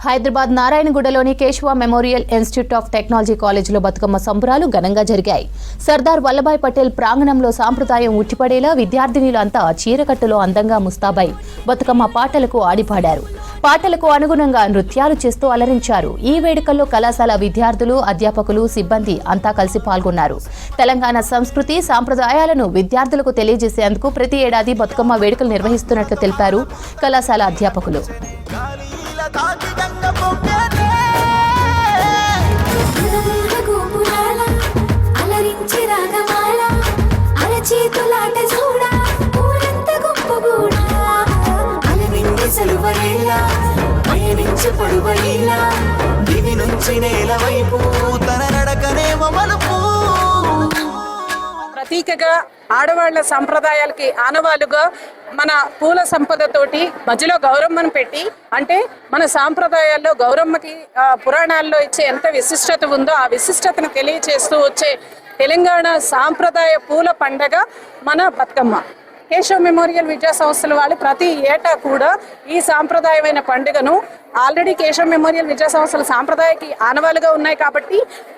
హైదరాబాద్ నారాయణగూడలోని Keshav memorial institute of technology కాలేజీలో బతుకమ్మ సంబరాలు ఘనంగా జరిగాయి. సర్దార్ వల్లభాయ్ పటేల్ ప్రాంగణంలో సాంప్రదాయం ఉట్టిపడేలా విద్యార్థినులంతా చీరకట్టులో అందంగా ముస్తాబై బతుకమ్మ పాటలకు ఆడిపాడారు. పాటలకు అనుగుణంగా నృత్యాలు చేస్తూ అలరించారు. ఈ వేడుకల్లో కళాశాల విద్యార్థులు, అధ్యాపకులు, సిబ్బంది అంతా కలిసి పాల్గొన్నారు. తెలంగాణ సంస్కృతి, సాంప్రదాయాలను విద్యార్థులకు తెలియజేసేందుకు ప్రతి ఏడాది బతుకమ్మ వేడుకలు నిర్వహిస్తున్నట్లు తెలిపారు కళాశాల అధ్యాపకులు. ప్రతీకగా ఆడవాళ్ల సంప్రదాయాలకి ఆనవాలుగా మన పూల సంపదతోటి మధ్యలో గౌరమ్మను పెట్టి, అంటే మన సాంప్రదాయాల్లో గౌరమ్మకి పురాణాల్లో ఇచ్చే ఎంత విశిష్టత ఉందో ఆ విశిష్టతను తెలియచేస్తూ వచ్చే తెలంగాణ సాంప్రదాయ పూల పండగ మన బతుకమ్మ. కేశవ మెమోరియల్ విద్యా సంస్థల వాళ్ళు ప్రతి ఏటా కూడా ఈ సాంప్రదాయమైన పండుగను ఆల్రెడీ కేశవ మెమోరియల్ విద్యా సంస్థల సాంప్రదాయకి ఆనవాలుగా ఉన్నాయి కాబట్టి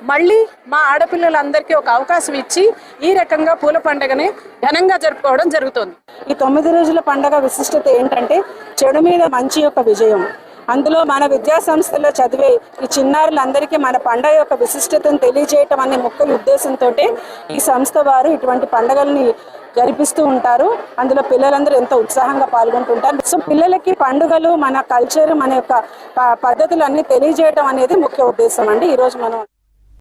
మళ్ళీ మా ఆడపిల్లలందరికీ ఒక అవకాశం ఇచ్చి ఈ రకంగా పూల పండుగని ఘనంగా జరుపుకోవడం జరుగుతుంది. ఈ 9 రోజుల పండుగ విశిష్టత ఏంటంటే చెడు మీద మంచి యొక్క విజయం. అందులో మన విద్యా సంస్థల్లో చదివే ఈ చిన్నారులందరికీ మన పండుగ యొక్క విశిష్టతను తెలియజేయటం అనే ముఖ్య ఉద్దేశంతో ఈ సంస్థ వారు ఇటువంటి పండుగల్ని జరిపిస్తూ ఉంటారు. అందులో పిల్లలందరూ ఎంతో ఉత్సాహంగా పాల్గొంటుంటారు. సో పిల్లలకి పండుగలు, మన కల్చర్, మన యొక్క పద్ధతులు అన్ని తెలియజేయటం అనేది ముఖ్య ఉద్దేశం అండి. ఈరోజు మనం